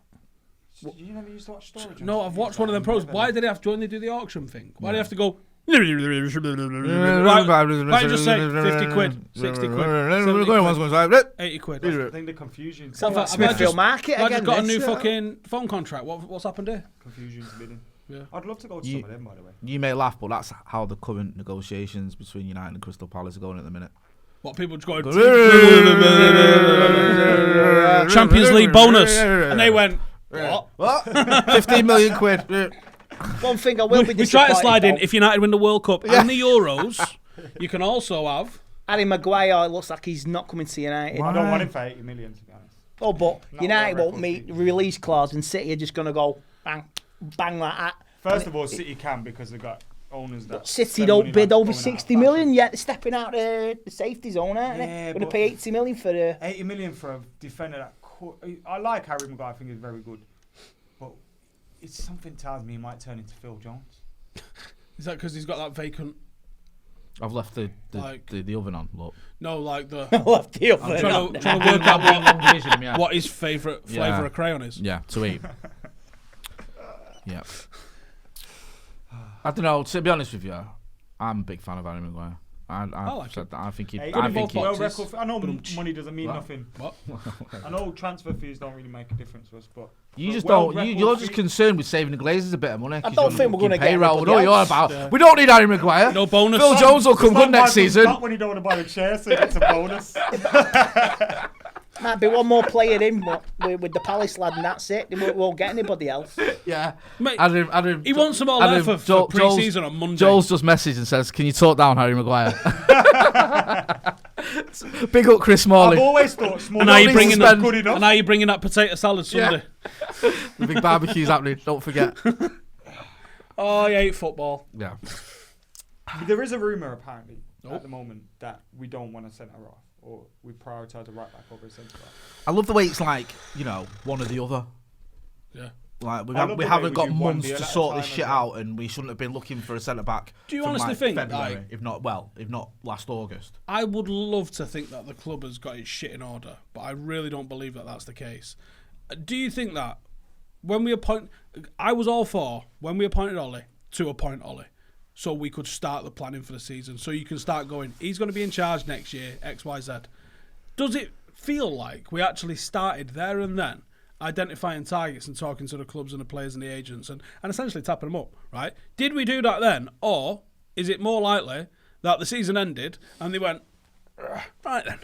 You never used to watch Storage no, Hunters? I've watched one of them pros. Why did they have to, when they do the auction thing? Why do they have to go? Why don't you just say 50 quid, 60 quid, 70 quid, 80 quid? I think the confusion. I've had Smithfield just- Market I again. just got a new this. fucking phone contract. What's happened here? Confusion's bidding. Yeah. I'd love to go to You- some of them, by the way. You may laugh, but that's how the current negotiations between United and Crystal Palace are going at the minute. What people just going Champions League bonus, and they went What? 15 million quid. One thing I will be We try disappointed to slide in. though, If United win the World Cup and the Euros, you can also have. Harry Maguire looks like he's not coming to United. I don't want him for 80 million, to be honest. Oh, but Not United what won't meet the release clause, and City are just going to go bang, bang like that. First of all, City can because they've got owners that. City spend don't money bid like over going out of 60 fashion. million yet. They're stepping out the safety zone, aren't they? Yeah, Going to but- pay 80 million for the. 80 million for a defender that. I like Harry Maguire. I think he's very good, but it's something tells me he might turn into Phil Jones. Is that because he's got that vacant? I've left the oven on. Look. No, like the. Left the I'm trying to work out what his favourite flavour of crayon is. Yeah, to eat. Yeah. I don't know. To be honest with you, I'm a big fan of Harry Maguire. I like said that. I think he. Hey, I good think well he. record. I know money doesn't mean What? nothing. What? I know transfer fees don't really make a difference to us, but You just well don't. record You're just fee- concerned with saving the Glazers a bit of money. I don't think we're going to get payroll. anybody No, you're else. about. Yeah. We don't need Harry Maguire. No bonus. Phil Jones will come It's good not next Michael season. Scott when you don't want to buy a chair, so it's a bonus. Might be one more player in with the Palace lad, and that's it. They won't get anybody else. Yeah. Mate, Adam, he wants them all there for pre-season on Monday. Joel's just messaged and says, "Can you talk down Harry Maguire?" Big up Chris I've Morley. always thought small And now you're buildings bringing was that. good enough. And now you're bringing that potato salad Sunday. The big barbecue's happening. Don't forget. Oh, I hate football. Yeah. There is a rumour apparently Oh. at the moment that we don't want a centre half, or we prioritise a right back over a centre half. I love the way it's like, one or the other. Yeah. Like we I love the way haven't we got do one months deal to at a sort this time shit as well. out, and we shouldn't have been looking for a centre back. Do you from, honestly like, think, February, like- if not last August? I would love to think that the club has got its shit in order, but I really don't believe that that's the case. Do you think that when we appoint... I was all for when we appointed Ollie to appoint Ollie, so we could start the planning for the season, so you can start going, he's going to be in charge next year, X, Y, Z. Does it feel like we actually started there and then identifying targets and talking to the clubs and the players and the agents and essentially tapping them up, right? Did we do that then? Or is it more likely that the season ended and they went, right then,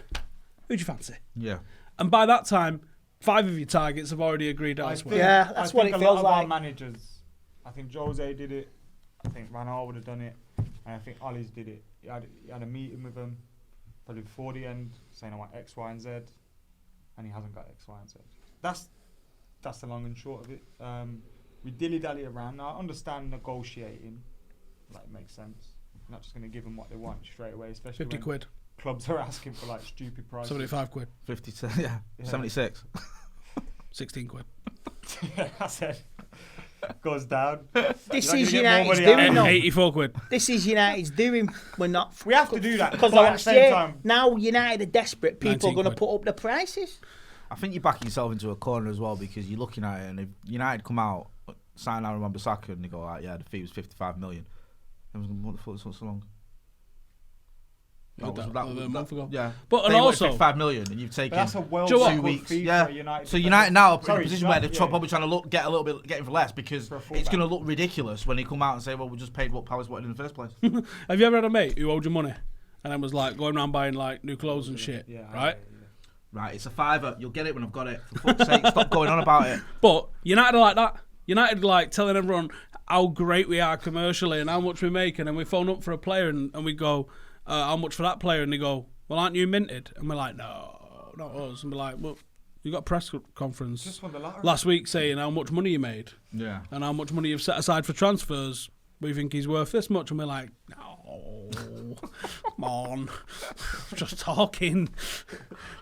who'd you fancy? Yeah. And by that time, 5 of your targets have already agreed elsewhere. Yeah, that's what it a feels lot of our like. managers, I think Jose did it. I think Van Gaal would have done it, and I think Ollie's did it. He had a meeting with them probably before the end, saying I want X, Y, and Z, and he hasn't got X, Y, and Z. That's the long and short of it. We dilly-dally around. Now, I understand negotiating, like, it makes sense. You're not just going to give them what they want straight away, especially 50 when quid, clubs are asking for, like, stupid prices. 75 quid, 52, yeah. 76. 16 quid. Yeah, I said, goes down. This You're is not gonna get more United's money out of doing, it. though. 84 quid. This is United's doing. We're not. We have to do that, Because but at the last same year, time- now United are desperate. People are 19 going to quid. put up the prices. I think you're backing yourself into a corner as well, because you're looking at it, and if United come out, sign Aaron Wan-Bissaka, and they go, the fee was 55 million. Everyone's going, what the fuck is so long? A month ago. Yeah. But and They wanted also, 55 million, and you've taken But that's a well Do you know what? 2 weeks. fee Yeah. for a United So defender. United now are in Sorry, a position where they're yeah. probably trying to get him for less, because For a it's fullback. going to look ridiculous when they come out and say, well, we just paid what Palace wanted in the first place. have you ever had a mate who owed you money and then was like going around buying like new clothes and shit, Yeah, right? Right, it's a fiver. You'll get it when I've got it. For fuck's sake, stop going on about it. But United are like that. United like telling everyone how great we are commercially and how much we make, and then we phone up for a player and we go, how much for that player? And they go, well, aren't you minted? And we're like, no, not us. And we're like, well, you got a press conference Just won the lottery. last week saying how much money you made Yeah. and how much money you've set aside for transfers. We think he's worth this much, and we're like, no, come on, just talking.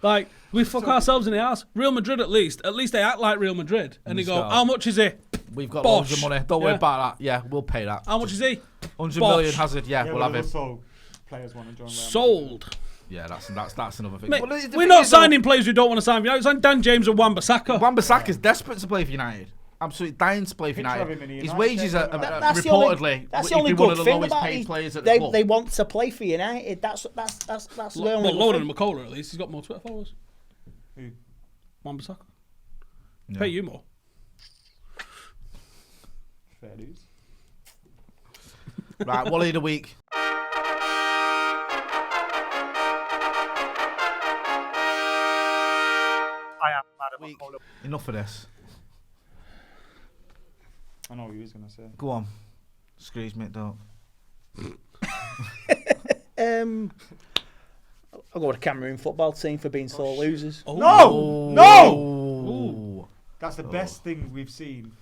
Like, we fuck ourselves in the ass. Real Madrid, at least they act like Real Madrid, and they go, start. how much is it? We've got Bosh. loads of money. Don't worry Yeah. about that. Yeah, we'll pay that. How much is he? 100 Bosh. million Hazard. Yeah, Yeah, we'll but have him. also players want to join Real Madrid. Sold. Yeah, that's another thing. Mate, Well, the we're thing not is, though, signing players who don't want to sign for United. We're signing Dan James and Wan-Bissaka. Wan-Bissaka's desperate to play for United. Absolutely dying to play for Picture of United. him in the His United wages shirt, are isn't That's reportedly that's the he'd only be one good of the thing lowest about paid it. players at the They club. they want to play for United. That's the only Well, good lower thing. than Mckola, at least. He's got more Twitter followers. Who? Wan-Bissaka. Yeah. Pay you more. Fair dues. Right, Wally of the week. I am Adam Mckola. Enough of this. I know what you was gonna say. Go on. Screech, mate, don't. I'll go with the Cameroon football team for being sore losers. No! That's the best thing we've seen.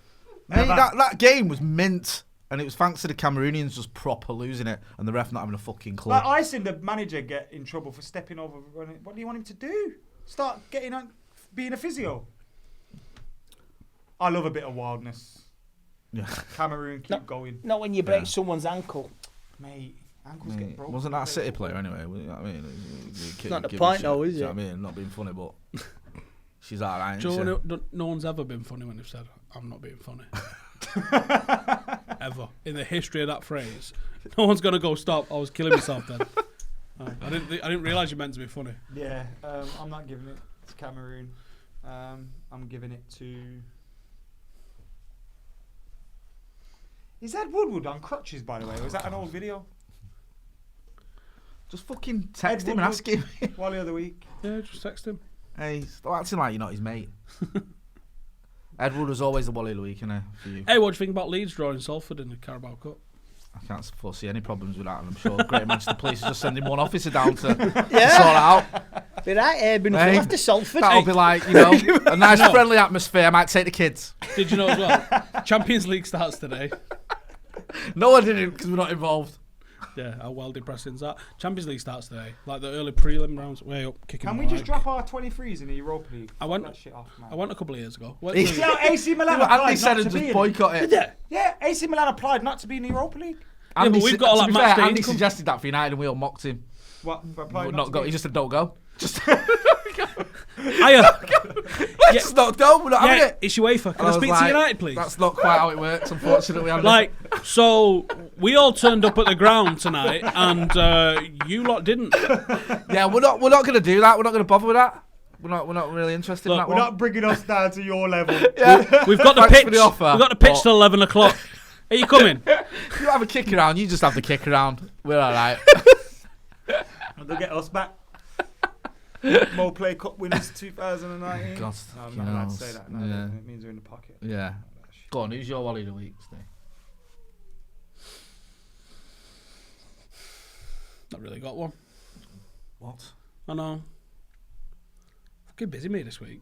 Mate, that game was mint. And it was thanks to the Cameroonians just proper losing it and the ref not having a fucking clue. Like, I seen the manager get in trouble for stepping over. What do you want him to do? Start getting on, being a physio? I love a bit of wildness. Yeah. Cameroon, keep going. Not when you break someone's ankle. Mate, ankles get broken. Wasn't that a City player anyway? You know what I mean? It's not the point though, is it? You know what I mean? Not being funny, but she's alright. No one's ever been funny when they've said, I'm not being funny. Ever. In the history of that phrase. No one's going to go, stop, I was killing myself then. I didn't realise you meant to be funny. Yeah, I'm not giving it to Cameroon. I'm giving it to... Is Ed Woodward on crutches, by the way? Was that an old video? Just fucking text him and ask him. Wally of the week. Yeah, just text him. Hey, stop acting like you're not his mate. Edward was always the Wally of the week, innit? For you. Hey, what do you think about Leeds drawing Salford in the Carabao Cup? I can't foresee any problems with that, and I'm sure Great Manchester Police are just sending one officer down to sort it out. Be right, Urban after Salford. That'll be like, you know, a nice friendly atmosphere. I might take the kids. Did you know as well? Champions League starts today. No, I didn't, because we're not involved. Yeah, how well depressing is that? Champions League starts today. Like the early prelim rounds, way up, kicking. Can we just drop our 23s in the Europa League? I went that shit off, man. I went a couple of years ago. See how AC Milan applied Andy said not and to be just in boycott it. it? Yeah, AC Milan applied not to be in the Europa League. Yeah, but we've got all that match day Andy income. suggested that for United and we all mocked him. What? Applied Not go. He just said, don't go. Just Let's not go. We're not having it. It's UEFA. Can I speak to United, please? That's not quite how it works, unfortunately. So we all turned up at the ground tonight, and you lot didn't. Yeah, we're not going to do that. We're not going to bother with that. We're not really interested in that We're one. not bringing us down to your level. Yeah. We've got the Thanks pitch. for the offer, We've got the pitch till 11 o'clock. Are you coming? You have a kick around. You just have the kick around. We're all right. They'll get us back. Mo Play Cup winners 2019. God, no, I'm not allowed to say that. No, yeah. It means they're in the pocket. Yeah. Go on, who's your Wally of the week, Steve? Not really got one. What? I know. Fucking busy me this week.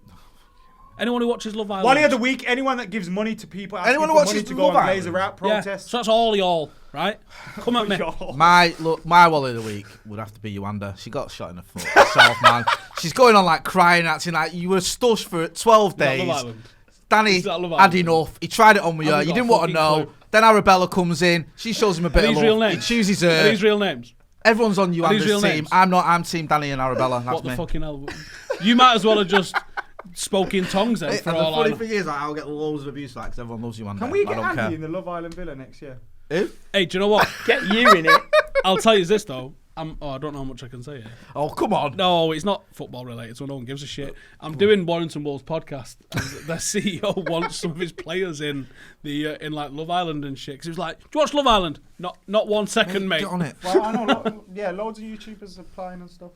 Anyone who watches Love Island. Wally of the week. Anyone that gives money to people. Anyone who for watches money to go Love on Island? Laser Out Yeah, protests. so that's all y'all, right? Come at me. My Wally of the week would have to be Yuanda. She got shot in the foot herself, man. She's going on like crying, acting like you were stush for 12 Is that days. Love Island? Danny Is that Love had Island? enough. He tried it on with her. Haven't You got didn't a want to know. fucking clue. Then Arabella comes in. She shows him a bit Are of these real love. He names? chooses Are her. these real names? Everyone's on these Yuanda's real team. names? I'm not. I'm Team Danny and Arabella. That's What the me. fucking hell? You might as well have just spoke in tongues then. For And the all I funny know. thing is, I'll get loads of abuse because everyone loves Yuanda. Can we I get don't Andy care. in the Love Island villa next year? Who? Hey, do you know what? Get you in it. I'll tell you this though. I don't know how much I can say here. Oh, come on. No, it's not football related, so no one gives a shit. I'm doing Warrington Wolves podcast. And their CEO wants some of his players in the in like Love Island and shit. Because he was like, "Do you watch Love Island?" Not 1 second, mate. Get on it. Well, I know. Loads of YouTubers applying and stuff.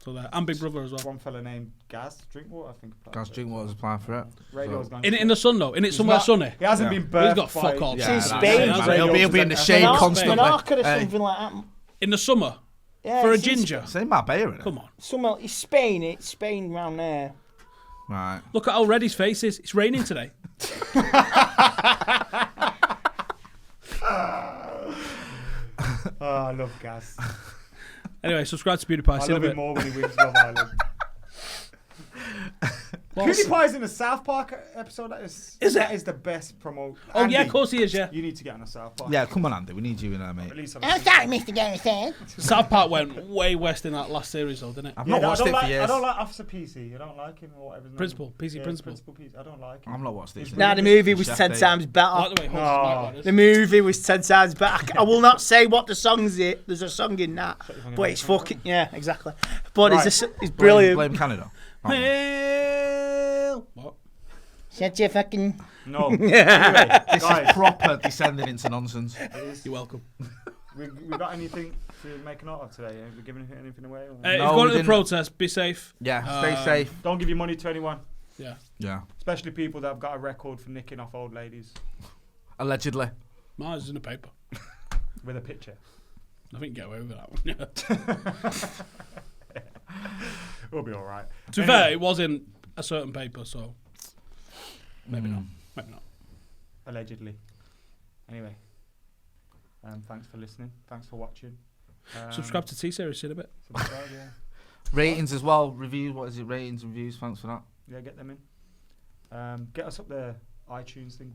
So there, and Big Brother as well. One fella named Gaz Drinkwater, I think. applied Gaz for it. Drinkwater's applying for it. Radio's gone. In the sun though. In it He's somewhere not- sunny. He hasn't Yeah. been But he's birthed got fuck by- all. Yeah, She's that's Spain. it. He'll be in the shade Menorca constantly. or Hey. something like that. In the summer Yeah, for a it's in ginger. Say Marbella, innit? Come on. Somewhere, it's Spain. It's Spain round there. Right. Look at how red his face is. It's raining today. Oh, I love Gaz. Anyway, subscribe to PewDiePie. I See you in love a him bit. more when he wins Love Island. PewDiePie's in a South Park episode. That is the best promo. Oh Andy, yeah, of course he is. Yeah. You need to get on a South Park. Yeah, come on, Andy. We need you in there, mate. At least on a I'm sorry, Mr. Garrison. South Park went way west in that last series, though, didn't it? I've Yeah, not no, watched I it don't for like, years. I don't like Officer PC. I don't like him or whatever. his name Principal, is. PC Principal. Principal PC. I don't like him. I've not watched it. Nah, the movie was Chef 10 Dave. times I better. like the way Holmes Oh. like that is. The movie was 10 times better. I will not say what the song's it. There's a song in that. But it's fucking... Yeah, exactly. But it's brilliant. Blame Canada. Oh. What? Shut your fucking... No. Anyway, guys, Proper descending into nonsense. You're welcome. we got anything to make a note of today? Are we giving anything away? Or? If you're No, going we to the didn't. protest, be safe. Yeah, stay safe. Don't give your money to anyone. Yeah. Yeah. Especially people that have got a record for nicking off old ladies Allegedly. Mine's in the paper. with a picture. I think get away with that one. We'll be all right. To be fair, it was in a certain paper, so maybe not. Maybe not. Allegedly. Anyway, thanks for listening. Thanks for watching. Subscribe to T-Series in a bit. Subscribe, yeah. Ratings as well. Reviews. What is it? Ratings, reviews. Thanks for that. Yeah, get them in. Get us up there. iTunes thing.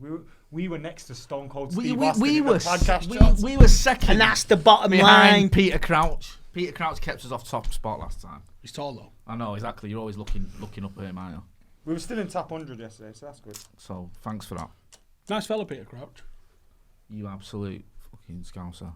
We were next to Stone Cold Steve Austin in the podcast charts. we were second. And that's the bottom behind line. Peter Crouch. Peter Crouch kept us off top spot last time. He's tall though. I know exactly. You're always looking up at him, aren't you? We were still in top 100 yesterday, so that's good. So thanks for that. Nice fella, Peter Crouch. You absolute fucking scouser.